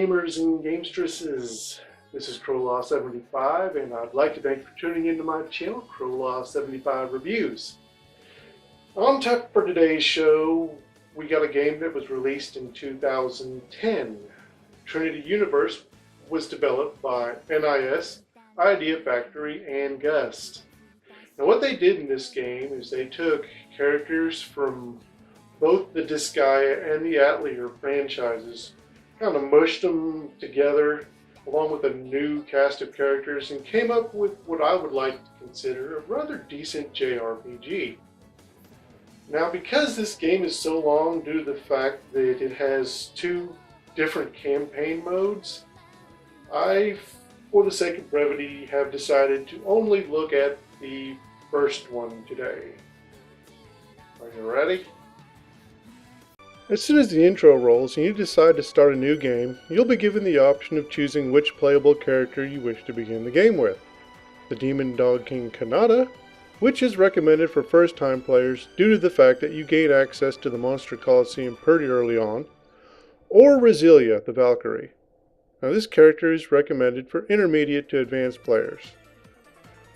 gamers and gamestresses. This is Chrolaw75, and I'd like to thank you for tuning into my channel, Chrolaw75 Reviews. On tap for today's show, we got a game that was released in 2010. Trinity Universe was developed by NIS, Idea Factory, and Gust. Now what they did in this game is they took characters from both the Disgaea and the Atelier franchises, kind of mushed them together along with a new cast of characters and came up with what I would like to consider a rather decent JRPG. Now because this game is so long due to the fact that it has two different campaign modes, I, for the sake of brevity, have decided to only look at the first one today. Are you ready? As soon as the intro rolls and you decide to start a new game, you'll be given the option of choosing which playable character you wish to begin the game with. The Demon Dog King Kanata, which is recommended for first-time players due to the fact that you gain access to the Monster Coliseum pretty early on, or Rezilia, the Valkyrie. Now this character is recommended for intermediate to advanced players.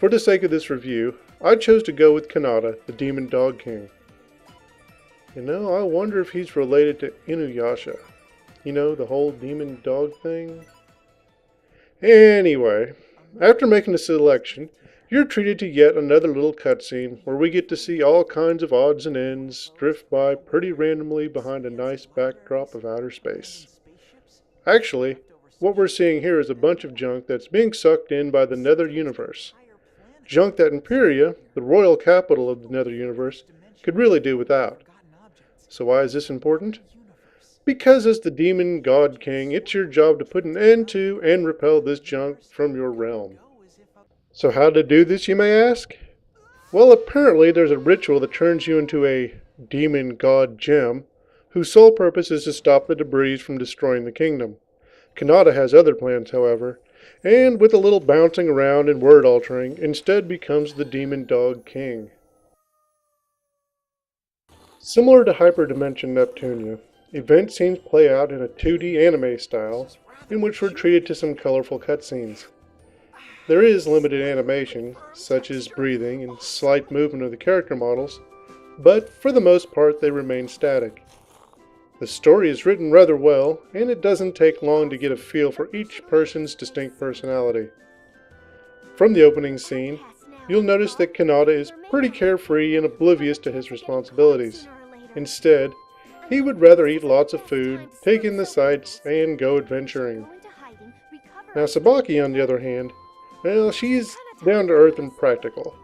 For the sake of this review, I chose to go with Kanata, the Demon Dog King. You know, I wonder if he's related to Inuyasha. You know, the whole demon dog thing? Anyway, after making a selection, you're treated to yet another little cutscene where we get to see all kinds of odds and ends drift by pretty randomly behind a nice backdrop of outer space. Actually, what we're seeing here is a bunch of junk that's being sucked in by the Nether Universe. Junk that Imperia, the royal capital of the Nether Universe, could really do without. So why is this important? Because as the Demon God King, it's your job to put an end to and repel this junk from your realm. So how to do this, you may ask? Well, apparently there's a ritual that turns you into a Demon God Gem, whose sole purpose is to stop the debris from destroying the kingdom. Kanata has other plans, however, and with a little bouncing around and word altering, instead becomes the Demon Dog King. Similar to Hyperdimension Neptunia, event scenes play out in a 2D anime style, in which we're treated to some colorful cutscenes. There is limited animation, such as breathing and slight movement of the character models, but for the most part they remain static. The story is written rather well, and it doesn't take long to get a feel for each person's distinct personality. From the opening scene, you'll notice that Kanata is pretty carefree and oblivious to his responsibilities. Instead, he would rather eat lots of food, take in the sights, and go adventuring. Now Sabaki, on the other hand, well, she's down to earth and practical.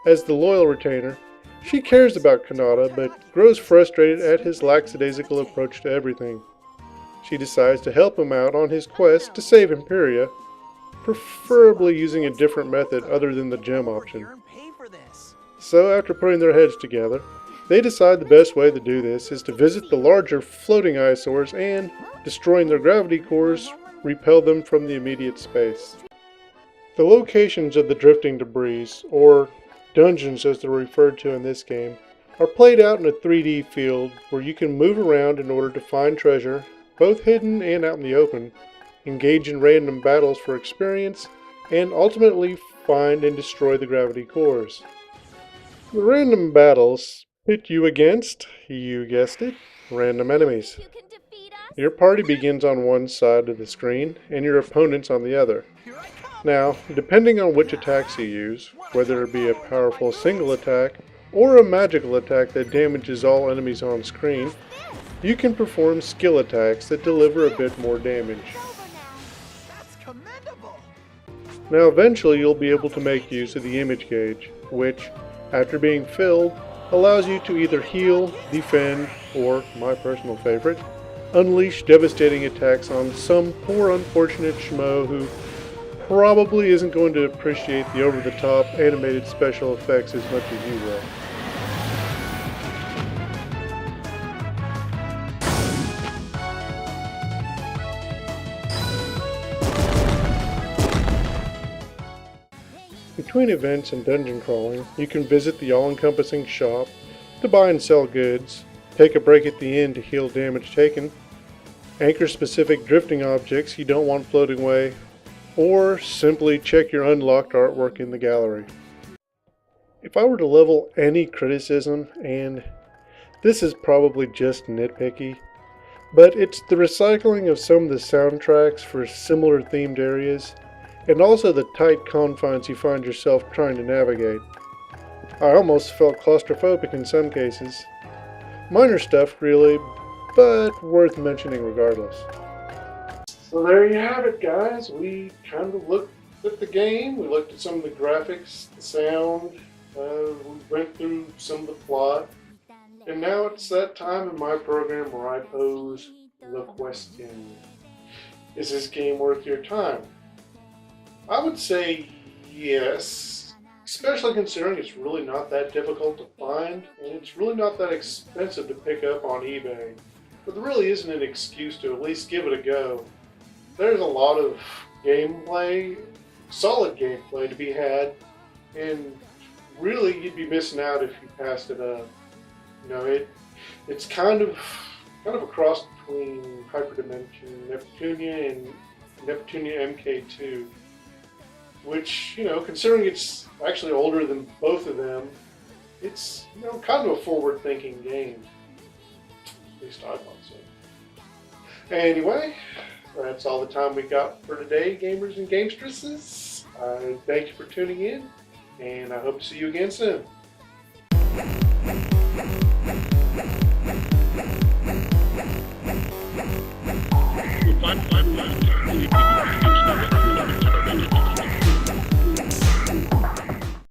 As the loyal retainer, she cares about Kanata, but grows frustrated at his lackadaisical approach to everything. She decides to help him out on his quest to save Imperia, preferably using a different method other than the gem option. So after putting their heads together, they decide the best way to do this is to visit the larger floating eyesores and, destroying their gravity cores, repel them from the immediate space. The locations of the drifting debris, or dungeons as they're referred to in this game, are played out in a 3D field where you can move around in order to find treasure, both hidden and out in the open, engage in random battles for experience, and ultimately find and destroy the gravity cores. The random battles pit you against, you guessed it, random enemies. Your party begins on one side of the screen and your opponents on the other. Now, depending on which attacks you use, whether it be a powerful single attack or a magical attack that damages all enemies on screen, you can perform skill attacks that deliver a bit more damage. Now eventually you'll be able to make use of the image gauge, which, after being filled, allows you to either heal, defend, or, my personal favorite, unleash devastating attacks on some poor unfortunate schmo who probably isn't going to appreciate the over-the-top animated special effects as much as you will. Between events and dungeon crawling, you can visit the all-encompassing shop to buy and sell goods, take a break at the end to heal damage taken, anchor specific drifting objects you don't want floating away, or simply check your unlocked artwork in the gallery. If I were to level any criticism, and this is probably just nitpicky, but it's the recycling of some of the soundtracks for similar themed areas, and also the tight confines you find yourself trying to navigate. I almost felt claustrophobic in some cases. Minor stuff, really, but worth mentioning regardless. So there you have it, guys. We kind of looked at the game, we looked at some of the graphics, the sound, we went through some of the plot, and now it's that time in my program where I pose the question. Is this game worth your time? I would say yes, especially considering it's really not that difficult to find, and it's really not that expensive to pick up on eBay. But there really isn't an excuse to at least give it a go. There's a lot of gameplay, solid gameplay to be had, and really you'd be missing out if you passed it up. You know, it's kind of a cross between Hyperdimension Neptunia and Neptunia MK2, which, you know, considering it's actually older than both of them, it's, you know, kind of a forward-thinking game. At least I thought so. Anyway, that's all the time we got for today, gamers and gamestresses. I thank you for tuning in, and I hope to see you again soon.